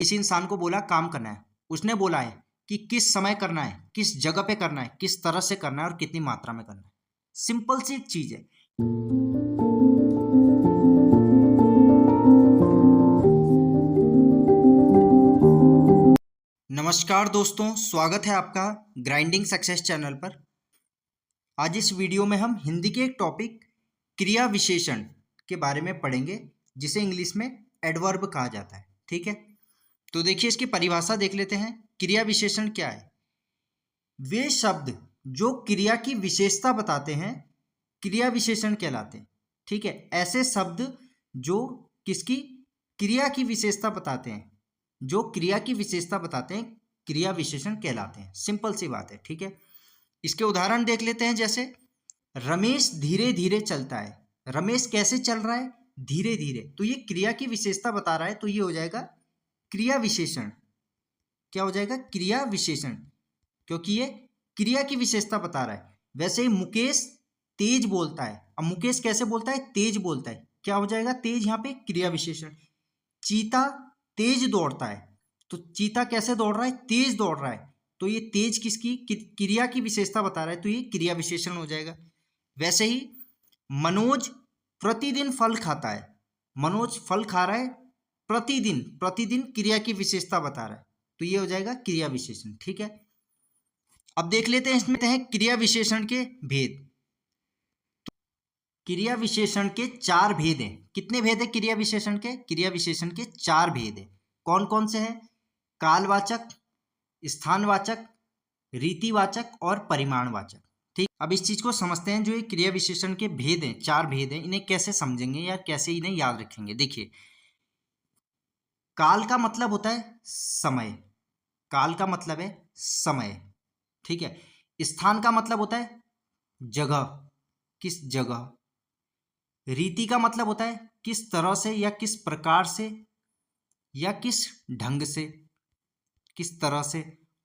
किसी इंसान को बोला काम करना है, उसने बोला है कि किस समय करना है, किस जगह पे करना है, किस तरह से करना है और कितनी मात्रा में करना है। सिंपल सी एक चीज है। नमस्कार दोस्तों, स्वागत है आपका ग्राइंडिंग सक्सेस चैनल पर। आज इस वीडियो में हम हिंदी के एक टॉपिक क्रिया विशेषण के बारे में पढ़ेंगे, जिसे इंग्लिश में एडवर्ब कहा जाता है। ठीक है, तो देखिए इसकी परिभाषा देख लेते हैं। क्रिया विशेषण क्या है? वे शब्द जो क्रिया की विशेषता बताते हैं क्रिया विशेषण कहलाते हैं। ठीक है, ऐसे शब्द जो किसकी क्रिया की विशेषता बताते हैं, जो क्रिया की विशेषता बताते हैं क्रिया विशेषण कहलाते हैं। सिंपल सी बात है। ठीक है, इसके उदाहरण देख लेते हैं। जैसे रमेश धीरे धीरे चलता है। रमेश कैसे चल रहा है? धीरे धीरे। तो ये क्रिया की विशेषता बता रहा है, तो ये हो जाएगा क्रिया विशेषण। क्या हो जाएगा? क्रिया विशेषण, क्योंकि ये क्रिया की विशेषता बता रहा है। वैसे ही मुकेश तेज बोलता है। अब मुकेश कैसे बोलता है? तेज बोलता है। क्या हो जाएगा? तेज। यहाँ पे क्रिया विशेषण। चीता तेज दौड़ता है। तो चीता कैसे दौड़ रहा है? तेज दौड़ रहा है। तो ये तेज किसकी क्रिया की विशेषता बता रहा है, तो ये क्रिया विशेषण हो जाएगा। वैसे ही मनोज प्रतिदिन फल खाता है। मनोज फल खा रहा है प्रतिदिन। प्रतिदिन क्रिया की विशेषता बता रहा है, तो ये हो जाएगा क्रिया विशेषण। ठीक है, अब देख लेते हैं इसमें हैं क्रिया विशेषण के भेद। क्रिया विशेषण के 4 भेद हैं। कितने भेद है क्रिया विशेषण के? क्रिया विशेषण के 4 भेद हैं। कौन कौन से हैं? कालवाचक, स्थानवाचक, रीतिवाचक और परिमाणवाचक। ठीक, अब इस चीज को समझते हैं। जो ये क्रिया विशेषण के भेद हैं, 4 भेद हैं, इन्हें कैसे समझेंगे या कैसे इन्हें याद रखेंगे। देखिए, काल का मतलब होता है समय। काल का मतलब है समय। ठीक है, स्थान का मतलब होता है जगह, किस जगह। रीति का मतलब होता है किस तरह से या किस प्रकार से या किस ढंग से, किस तरह से।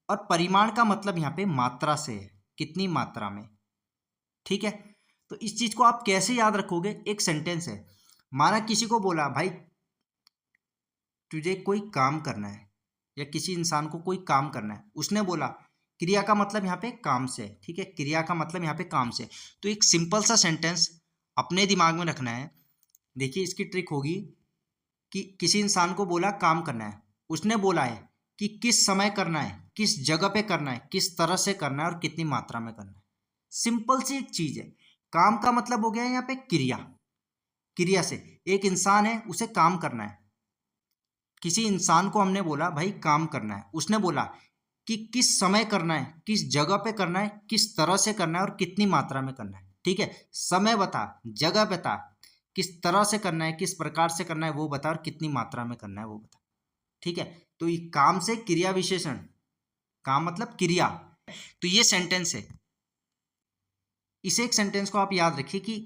और परिमाण का मतलब यहाँ पे मात्रा से है, कितनी मात्रा में। ठीक है, तो इस चीज को आप कैसे याद रखोगे? एक सेंटेंस है। माना किसी को बोला भाई तुझे कोई काम करना है, या किसी इंसान को कोई काम करना है, उसने बोला क्रिया का मतलब यहाँ पे काम से है। ठीक है, क्रिया का मतलब यहाँ पे काम से। तो एक सिंपल सा सेंटेंस अपने दिमाग में रखना है। देखिए इसकी ट्रिक होगी कि किसी इंसान को बोला काम करना है, उसने बोला है कि किस समय करना है, किस जगह पे करना है, किस तरह से करना है और कितनी मात्रा में करना है। सिंपल सी एक चीज है। काम का मतलब हो गया यहाँ पे क्रिया। क्रिया से एक इंसान है, उसे काम करना है। किसी इंसान को हमने बोला भाई काम करना है, उसने बोला कि किस समय करना है, किस जगह पे करना है, किस तरह से करना है और कितनी मात्रा में करना है। ठीक है, समय बता, जगह बता, किस तरह से करना है, किस प्रकार से करना है वो बता, और कितनी मात्रा में करना है वो बता। ठीक है, तो ये काम से क्रिया विशेषण, काम मतलब क्रिया। तो ये सेंटेंस है। इस एक सेंटेंस को आप याद रखिए कि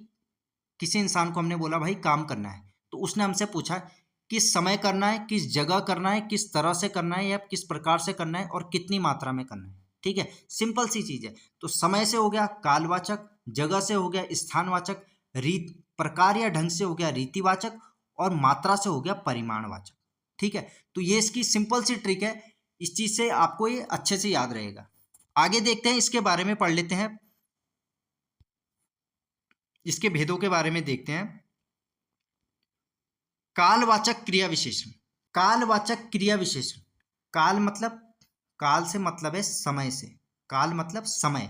किसी इंसान को हमने बोला भाई काम करना है, तो उसने हमसे पूछा किस समय करना है, किस जगह करना है, किस तरह से करना है या किस प्रकार से करना है और कितनी मात्रा में करना है। ठीक है, सिंपल सी चीज है। तो समय से हो गया कालवाचक, जगह से हो गया स्थानवाचक, रीत प्रकार या ढंग से हो गया रीतिवाचक, और मात्रा से हो गया परिमाणवाचक। ठीक है, तो ये इसकी सिंपल सी ट्रिक है। इस चीज से आपको ये अच्छे से याद रहेगा। आगे देखते हैं, इसके बारे में पढ़ लेते हैं। इसके भेदों के बारे में देखते हैं। कालवाचक क्रिया विशेषण। कालवाचक क्रिया विशेषण। काल मतलब, काल से मतलब है समय से। काल मतलब समय।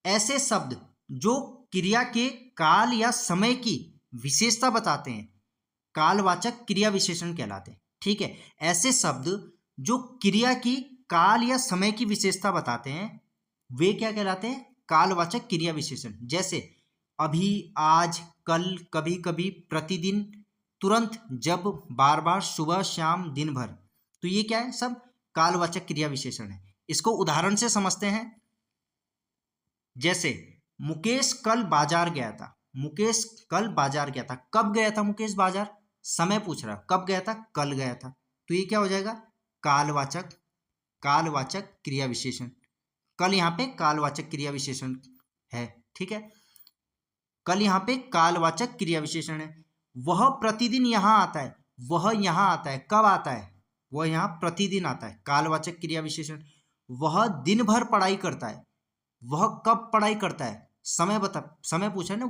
ऐसे शब्द जो क्रिया के काल या समय की विशेषता बताते हैं कालवाचक क्रिया विशेषण कहलाते हैं। ठीक है, ऐसे शब्द जो क्रिया की काल या समय की विशेषता बताते हैं वे क्या कहलाते हैं? कालवाचक क्रिया विशेषण। जैसे अभी, आज, कल, कभी कभी, प्रतिदिन, तुरंत, जब, बार बार, सुबह, शाम, दिन भर। तो ये क्या है? सब कालवाचक क्रिया विशेषण है। इसको उदाहरण से समझते हैं। जैसे मुकेश कल बाजार गया था। मुकेश कल बाजार गया था। कब गया था मुकेश बाजार? समय पूछ रहा है। कब गया था? कल गया था। तो ये क्या हो जाएगा? कालवाचक, कालवाचक क्रिया विशेषण। कल यहाँ पे कालवाचक क्रिया विशेषण है। ठीक है, कल यहाँ पे कालवाचक क्रिया विशेषण है। वह प्रतिदिन यहाँ आता है। वह यहाँ आता है। कब आता है? वह यहाँ प्रतिदिन आता है, कालवाचक क्रिया विशेषण। वह दिन भर पढ़ाई करता है, वह कब पढ़ाई करता है, समय समय पूछा है ना,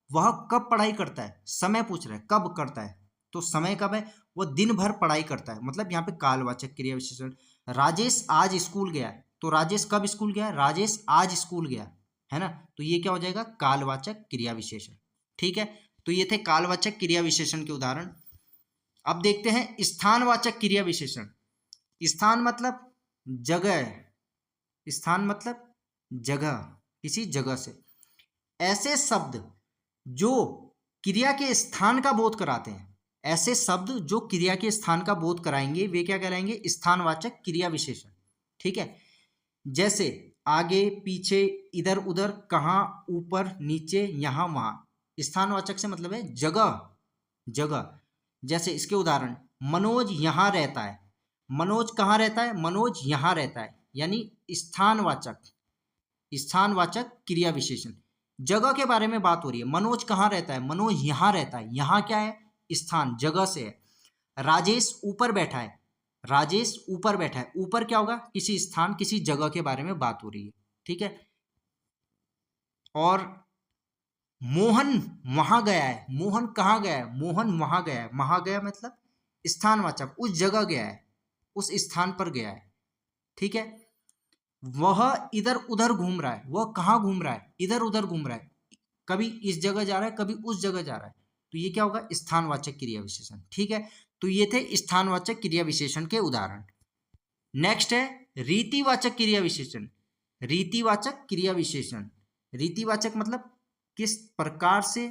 वह कब पढ़ाई करता है, समय पूछ रहा है कब करता है, तो समय कब है, वह दिन भर पढ़ाई करता है, मतलब यहाँ पे कालवाचक क्रिया विशेषण। राजेश आज स्कूल गया, तो राजेश कब स्कूल गया, राजेश आज स्कूल गया, है ना, तो ये क्या हो जाएगा, कालवाचक क्रिया विशेषण। ठीक है, तो ये थे कालवाचक क्रिया विशेषण के उदाहरण। अब देखते हैं स्थानवाचक क्रिया विशेषण। स्थान मतलब जगह, स्थान मतलब जगह, किसी जगह से। ऐसे शब्द जो क्रिया के स्थान का बोध कराते हैं, ऐसे शब्द जो क्रिया के स्थान का बोध कराएंगे वे क्या कहलाएंगे, स्थानवाचक क्रिया विशेषण। ठीक है, जैसे आगे पीछे, इधर उधर, कहाँ, ऊपर नीचे, यहाँ वहाँ। स्थानवाचक से मतलब है जगह, जगह। जैसे इसके उदाहरण, मनोज यहाँ रहता है, मनोज कहाँ रहता है, मनोज यहाँ रहता है, यानी स्थानवाचक, स्थानवाचक क्रिया विशेषण। जगह के बारे में बात हो रही है, मनोज कहाँ रहता है, मनोज यहाँ रहता है, यहाँ क्या है, स्थान, जगह से है। राजेश ऊपर बैठा है, राजेश ऊपर बैठा है, ऊपर क्या होगा, किसी स्थान, किसी जगह के बारे में बात हो रही है। ठीक है, और मोहन वहां गया है, मोहन कहाँ गया है, मोहन वहां गया है, वहां गया मतलब स्थानवाचक, उस जगह गया है, उस स्थान पर गया है। ठीक है, वह इधर उधर घूम रहा है, वह कहाँ घूम रहा है, इधर उधर घूम रहा है, कभी इस जगह जा रहा है, कभी उस जगह जा रहा है, तो ये क्या होगा, स्थानवाचक क्रिया विशेषण। ठीक है, तो ये थे स्थानवाचक क्रिया विशेषण के उदाहरण। नेक्स्ट है रीतिवाचक क्रिया विशेषण। रीतिवाचक क्रिया विशेषण, रीतिवाचक मतलब किस प्रकार से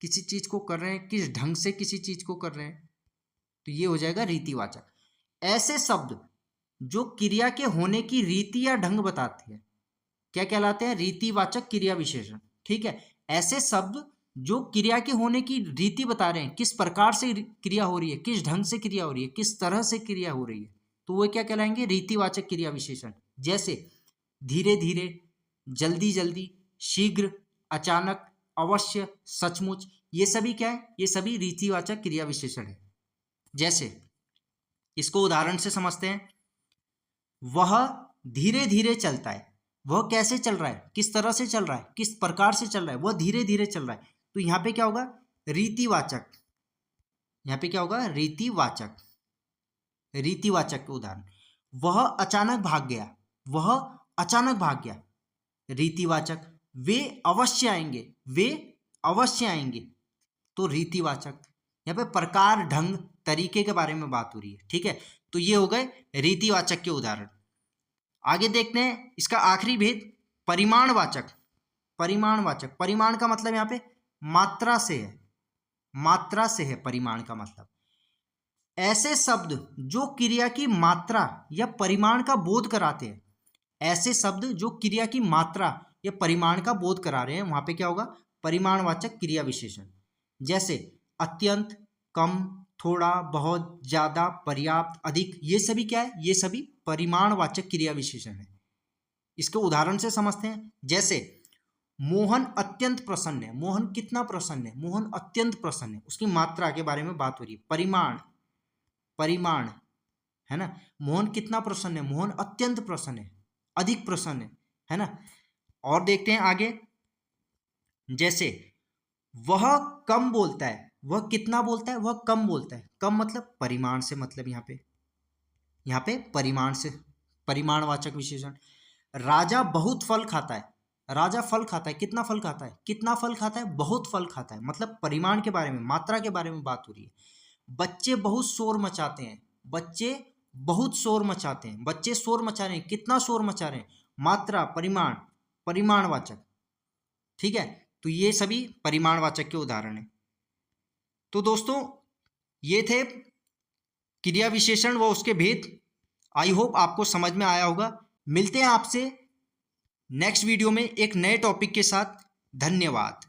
किसी चीज को कर रहे हैं, किस ढंग से किसी चीज को कर रहे हैं, तो ये हो जाएगा रीतिवाचक। ऐसे शब्द जो क्रिया के होने की रीति या ढंग बताते हैं क्या कहलाते हैं, रीतिवाचक क्रिया विशेषण। ठीक है, ऐसे शब्द जो क्रिया के होने की रीति बता रहे हैं, किस प्रकार से क्रिया हो रही है, किस ढंग से क्रिया हो रही है, किस तरह से क्रिया हो रही है, तो वो क्या कहलाएंगे, रीतिवाचक क्रिया विशेषण। जैसे धीरे धीरे, जल्दी जल्दी, शीघ्र, अचानक, अवश्य, सचमुच, ये सभी क्या है, ये सभी रीतिवाचक क्रिया विशेषण है। जैसे इसको उदाहरण से समझते हैं, वह धीरे धीरे चलता है, वह कैसे चल रहा है, किस तरह से चल रहा है, किस प्रकार से चल रहा है, वह धीरे धीरे चल रहा है, तो यहाँ पे क्या होगा, रीतिवाचक, यहाँ पे क्या होगा, रीतिवाचक, रीतिवाचक के उदाहरण। वह अचानक भाग गया, वह अचानक भाग गया, रीतिवाचक। वे अवश्य आएंगे, वे अवश्य आएंगे, तो रीतिवाचक। यहाँ पे प्रकार, ढंग, तरीके के बारे में बात हो रही है। ठीक है, तो ये हो गए रीतिवाचक के उदाहरण। आगे देखते हैं इसका आखिरी भेद, परिमाणवाचक। परिमाणवाचक, परिमाण का मतलब यहाँ पे मात्रा से है, मात्रा से है परिमाण का मतलब। ऐसे शब्द जो क्रिया की मात्रा या परिमाण का बोध कराते हैं, ऐसे शब्द जो क्रिया की मात्रा या परिमाण का बोध करा रहे हैं, वहां पे क्या होगा, परिमाणवाचक क्रिया विशेषण। जैसे अत्यंत, कम, थोड़ा, बहुत, ज्यादा, पर्याप्त, अधिक, ये सभी क्या है, ये सभी परिमाणवाचक क्रिया विशेषण है। इसके उदाहरण से समझते हैं। जैसे मोहन अत्यंत प्रसन्न है, मोहन कितना प्रसन्न है, मोहन अत्यंत प्रसन्न है, उसकी मात्रा के बारे में बात हो रही है, परिमाण, परिमाण, है ना। मोहन कितना प्रसन्न है, मोहन अत्यंत प्रसन्न है, अधिक प्रसन्न है ना। और देखते हैं आगे, जैसे वह कम बोलता है, वह कितना बोलता है, वह कम बोलता है, कम मतलब परिमाण से, मतलब यहाँ पे परिमाण से, परिमाणवाचक विशेषण। राजा बहुत फल खाता है, राजा फल खाता है, कितना फल खाता है, कितना फल खाता है, बहुत फल खाता है, मतलब परिमाण के बारे में, मात्रा के बारे में बात हो रही है। बच्चे बहुत शोर मचाते हैं, बच्चे बहुत शोर मचाते हैं, बच्चे शोर मचा रहे हैं, कितना शोर मचा रहे हैं, मात्रा, परिमाण, परिमाणवाचक। ठीक है, तो ये सभी परिमाणवाचक के उदाहरण हैं। तो दोस्तों ये थे क्रिया विशेषण व उसके भेद। आई होप आपको समझ में आया होगा। मिलते हैं आपसे नेक्स्ट वीडियो में एक नए टॉपिक के साथ। धन्यवाद।